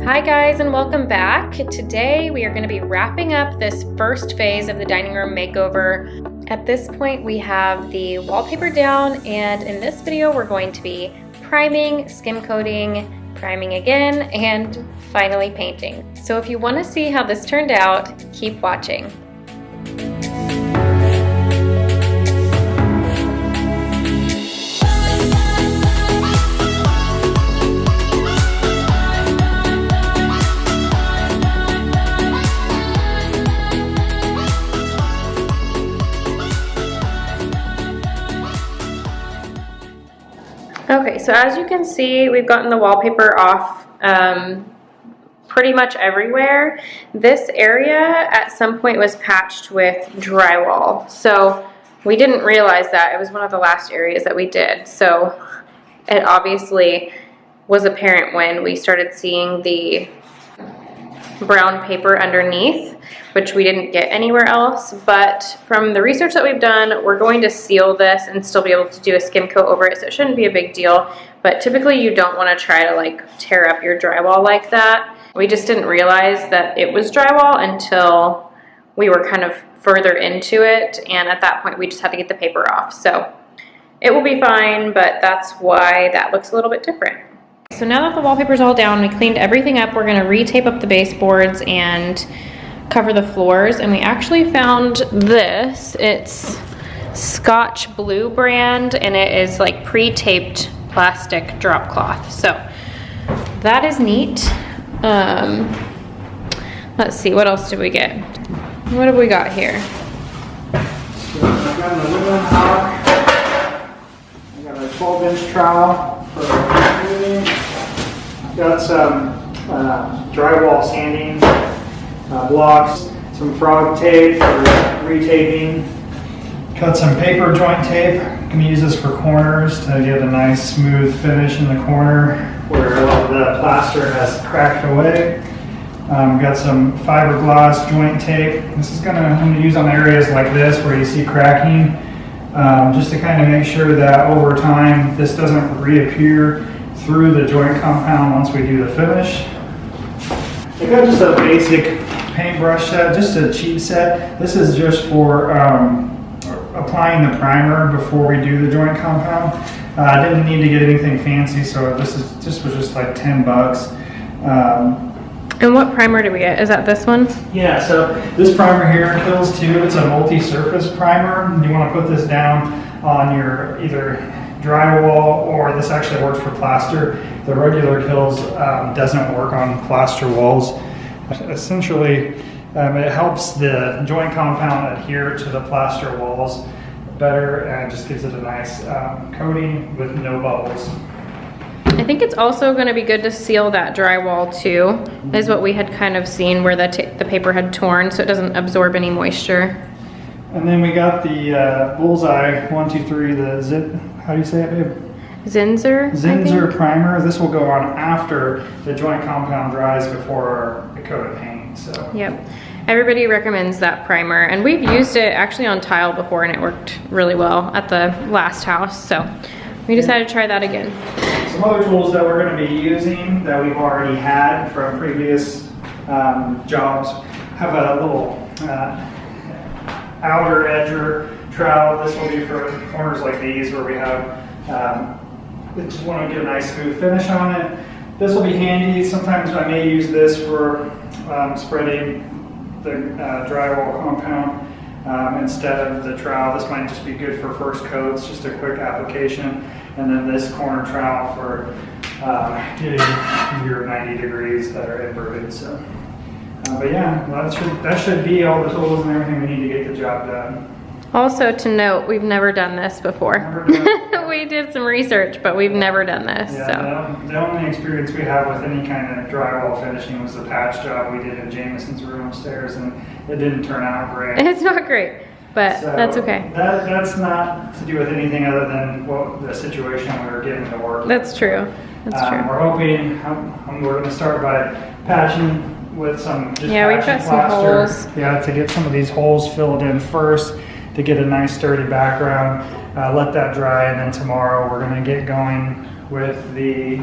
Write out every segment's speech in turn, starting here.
Hi guys, and welcome back. Today we are going to be wrapping up this first phase of the dining room makeover. At this point we have the wallpaper down, and in this video we're going to be priming, skim coating, priming again, and finally painting. So if you want to see how this turned out, keep watching. Okay, so as you can see, we've gotten the wallpaper off pretty much everywhere. This area at some point was patched with drywall, so we didn't realize that. It was one of the last areas that we did, so it obviously was apparent when we started seeing the brown paper underneath, which we didn't get anywhere else. But from the research that we've done, we're going to seal this and still be able to do a skim coat over it, so it shouldn't be a big deal. But typically you don't want to try to like tear up your drywall like that. We just didn't realize that it was drywall until we were kind of further into it, and at that point we just had to get the paper off. So it will be fine, but that's why that looks a little bit different. So now that the wallpaper's all down, we cleaned everything up, we're going to re-tape up the baseboards and cover the floors. And we actually found this. It's Scotch Blue brand, and it is like pre-taped plastic drop cloth. So that is neat. Let's see, what else did we get? What have we got here? So I've got an aluminum hock. I got a 12-inch trowel for cleaning. I've got some drywall sanding blocks, some frog tape for retaping. Got some paper joint tape. I'm going to use this for corners to get a nice smooth finish in the corner where a lot of the plaster has cracked away. Got some fiberglass joint tape. This is I'm going to use on areas like this where you see cracking, just to kind of make sure that over time this doesn't reappear through the joint compound once we do the finish. I got just a basic paintbrush set, just a cheap set. This is just for applying the primer before we do the joint compound. I didn't need to get anything fancy, so this was just like 10 bucks. And what primer did we get? Is that this one? Yeah, so this primer here, Kilz2, it's a multi-surface primer. You want to put this down on your either drywall, or this actually works for plaster. The regular Kilz doesn't work on plaster walls. Essentially, it helps the joint compound adhere to the plaster walls better, and just gives it a nice coating with no bubbles. I think it's also going to be good to seal that drywall too, is what we had kind of seen where the paper had torn, so it doesn't absorb any moisture. And then we got the Bullseye 123, how do you say it, babe? Zinsser Primer. This will go on after the joint compound dries before the coat of paint. So. Yep. Everybody recommends that primer, and we've used it actually on tile before and it worked really well at the last house, so we decided to try that again. Some other tools that we're going to be using that we've already had from previous jobs have a little outer edger trowel. This will be for corners like these where we have just want to get a nice smooth finish on it. This will be handy. Sometimes I may use this for spreading the drywall compound instead of the trowel. This might just be good for first coats, just a quick application. And then this corner trowel for getting your 90 degrees that are inverted. So, but yeah, that should be all the tools and everything we need to get the job done. Also to note, we've never done this before. We did some research, but we've never done this. Yeah, so. The only experience we have with any kind of drywall finishing was the patch job we did in Jameson's room upstairs, and it didn't turn out great. It's not great, but so that's okay. That's not to do with anything other than the situation we were given to work. That's true. That's true. We're hoping, we're going to start by patching with some just we've got some holes. Yeah, to get some of these holes filled in first, to get a nice sturdy background, let that dry, and then tomorrow we're going to get going with the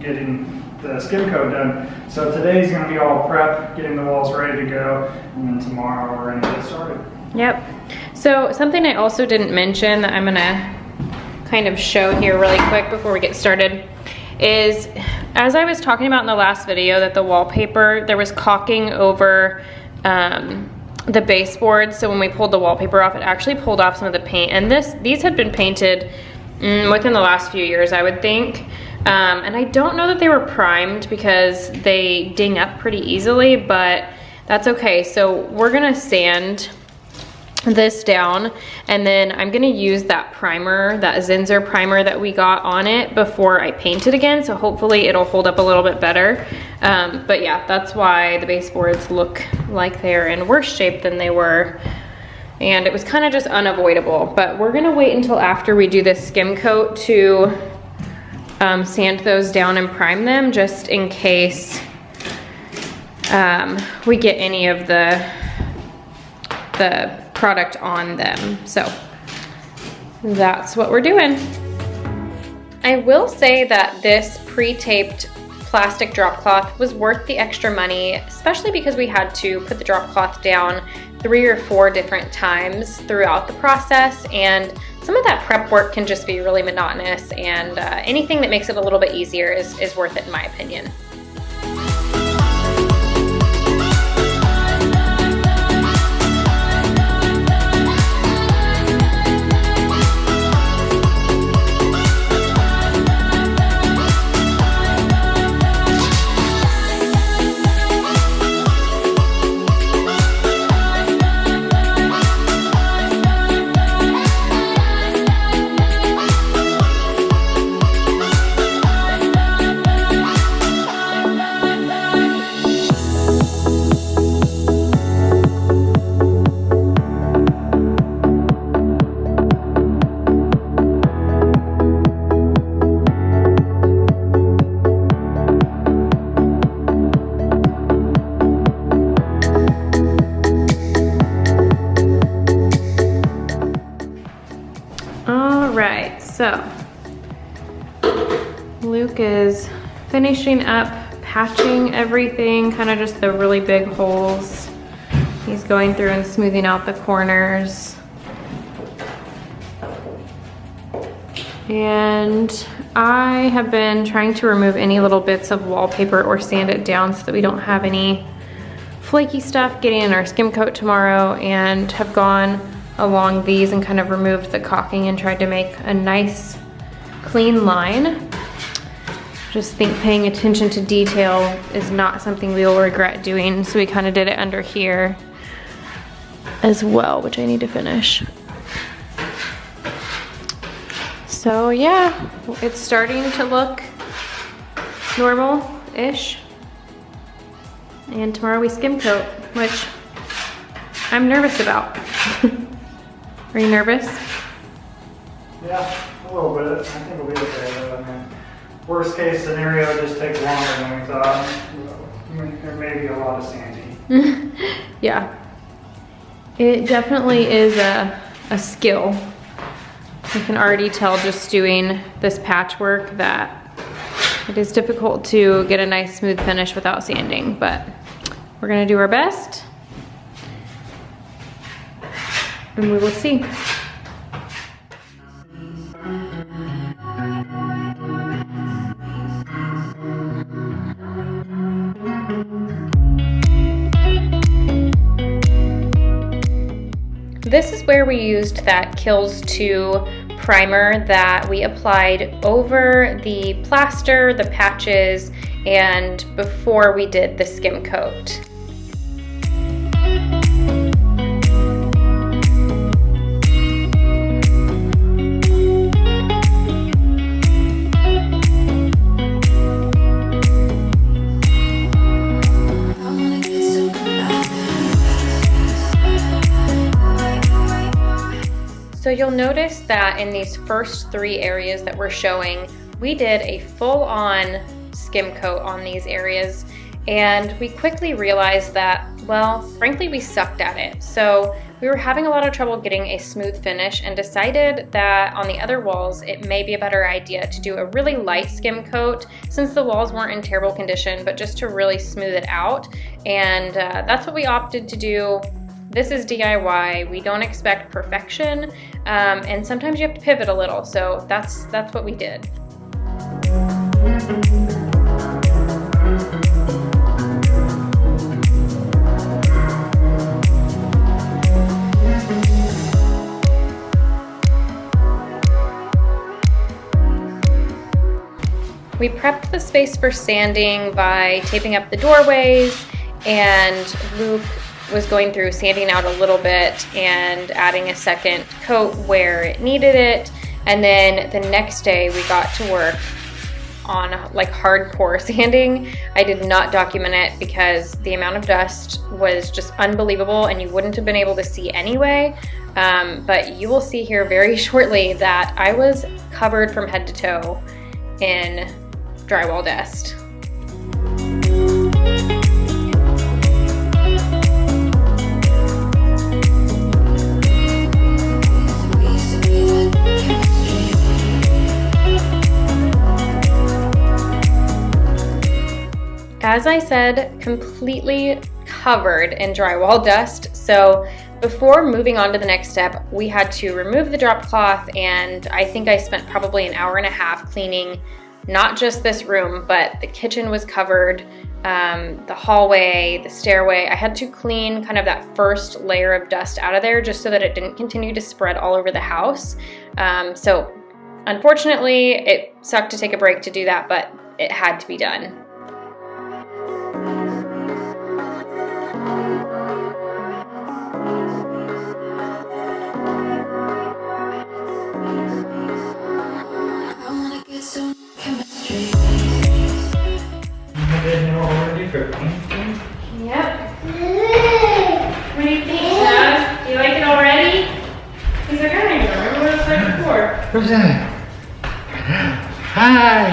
getting the skim coat done. So today's gonna be all prep, getting the walls ready to go, and then tomorrow we're gonna get started. Yep. So something I also didn't mention that I'm gonna kind of show here really quick before we get started is, as I was talking about in the last video, that the wallpaper, there was caulking over the baseboard. So when we pulled the wallpaper off, it actually pulled off some of the paint. And these had been painted within the last few years, I would think. And I don't know that they were primed because they ding up pretty easily, but that's okay. So we're gonna sand this down, and then I'm gonna use that primer, that Zinsser primer that we got on it before I paint it again, so hopefully it'll hold up a little bit better. But yeah, that's why the baseboards look like they're in worse shape than they were, and it was kind of just unavoidable. But we're gonna wait until after we do this skim coat to sand those down and prime them, just in case we get any of the product on them. So that's what we're doing. I will say that this pre-taped plastic drop cloth was worth the extra money, especially because we had to put the drop cloth down 3 or 4 different times throughout the process, and some of that prep work can just be really monotonous, and anything that makes it a little bit easier is worth it in my opinion. So Luke is finishing up patching everything, kind of just the really big holes. He's going through and smoothing out the corners. And I have been trying to remove any little bits of wallpaper or sand it down so that we don't have any flaky stuff getting in our skim coat tomorrow, and have gone along these and kind of removed the caulking and tried to make a nice clean line. Just think paying attention to detail is not something we will regret doing, so we kind of did it under here as well, which I need to finish. So yeah, it's starting to look normal-ish. And tomorrow we skim coat, which I'm nervous about. Are you nervous? Yeah, a little bit. I think it'll be okay, though. I mean, worst case scenario, it just takes longer than we thought. There may be a lot of sanding. Yeah. It definitely is a skill. I can already tell just doing this patchwork that it is difficult to get a nice smooth finish without sanding, but we're gonna do our best. And we will see. This is where we used that Kilz2 Primer that we applied over the plaster, the patches, and before we did the skim coat. So you'll notice that in these first 3 areas that we're showing, we did a full-on skim coat on these areas, and we quickly realized that, well, frankly, we sucked at it. So we were having a lot of trouble getting a smooth finish and decided that on the other walls it may be a better idea to do a really light skim coat since the walls weren't in terrible condition, but just to really smooth it out. And that's what we opted to do. This is DIY. We don't expect perfection, and sometimes you have to pivot a little, so that's what we did. We prepped the space for sanding by taping up the doorways, and Luke was going through sanding out a little bit and adding a second coat where it needed it. And then the next day we got to work on like hardcore sanding. I did not document it because the amount of dust was just unbelievable and you wouldn't have been able to see anyway. But you will see here very shortly that I was covered from head to toe in drywall dust. As I said, completely covered in drywall dust. So before moving on to the next step, we had to remove the drop cloth, and I think I spent probably an hour and a half cleaning not just this room, but the kitchen was covered, the hallway, the stairway. I had to clean kind of that first layer of dust out of there just so that it didn't continue to spread all over the house. So unfortunately, it sucked to take a break to do that, but it had to be done. For painting? Yep. What do you think, Dad? Do you like it already? Because I don't even remember what it was like before. Who's that? Hi!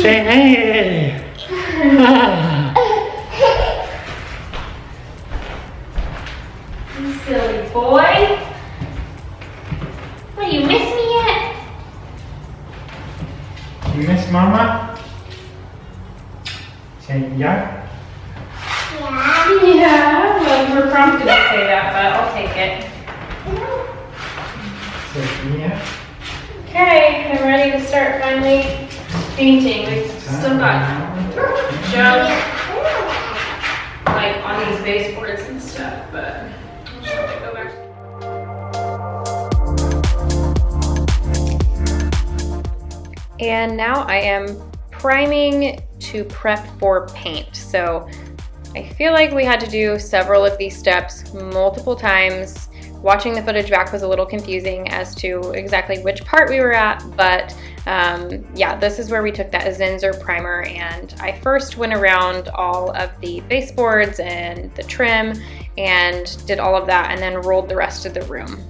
Say hey! You silly boy. What, you miss me yet? You miss Mama? Say yeah? Yeah, well, you were prompted to say that, but I'll take it. Say yeah? Okay, I'm ready to start finally painting. We've still got junk like on these baseboards and stuff, but I'll just go back. And now I am priming to prep for paint. So I feel like we had to do several of these steps multiple times. Watching the footage back was a little confusing as to exactly which part we were at, but yeah, this is where we took that Zinsser Primer, and I first went around all of the baseboards and the trim and did all of that, and then rolled the rest of the room.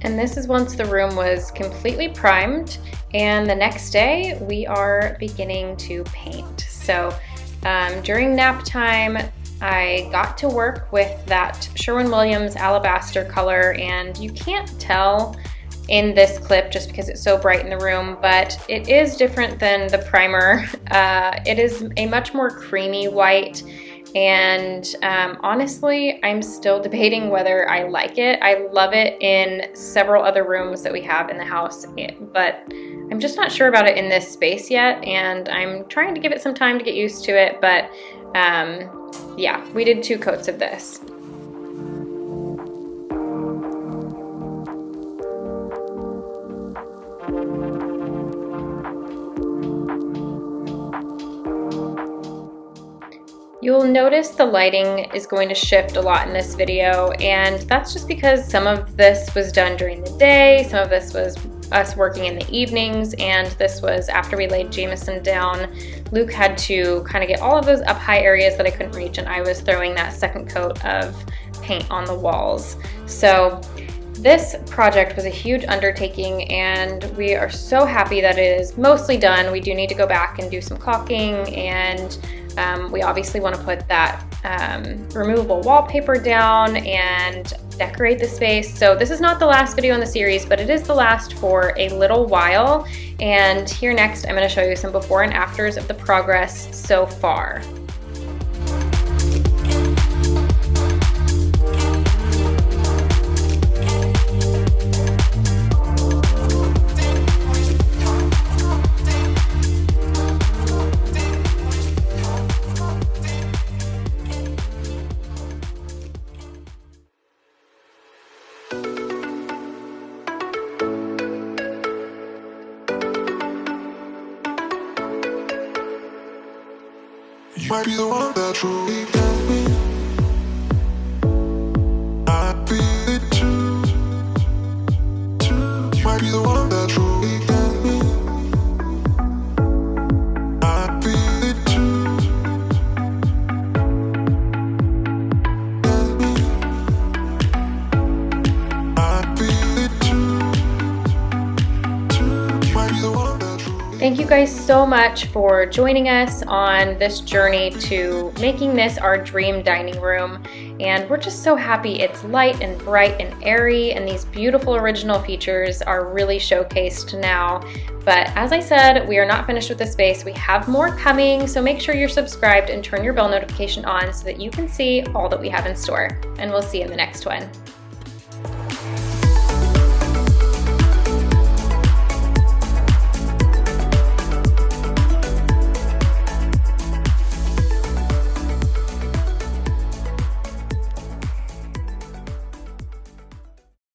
And this is once the room was completely primed, and the next day we are beginning to paint. So during nap time, I got to work with that Sherwin-Williams Alabaster color, and you can't tell in this clip just because it's so bright in the room, but it is different than the primer. It is a much more creamy white, and honestly, I'm still debating whether I like it. I love it in several other rooms that we have in the house, but I'm just not sure about it in this space yet, and I'm trying to give it some time to get used to it, but yeah, we did 2 coats of this. You'll notice the lighting is going to shift a lot in this video, and that's just because some of this was done during the day, some of this was us working in the evenings, and this was after we laid Jameson down. Luke had to kind of get all of those up high areas that I couldn't reach, and I was throwing that second coat of paint on the walls. So this project was a huge undertaking, and we are so happy that it is mostly done. We do need to go back and do some caulking, and we obviously want to put that removable wallpaper down and decorate the space. So this is not the last video in the series, but it is the last for a little while. And here next, I'm going to show you some before and afters of the progress so far. You might be the one that truly got me. I feel it too. You might be the one that truly got me. I feel it too. I feel it too. You might be the one that truly. Thank you guys so much for joining us on this journey to making this our dream dining room. And we're just so happy it's light and bright and airy, and these beautiful original features are really showcased now. But as I said, we are not finished with the space. We have more coming, so make sure you're subscribed and turn your bell notification on so that you can see all that we have in store. And we'll see you in the next one.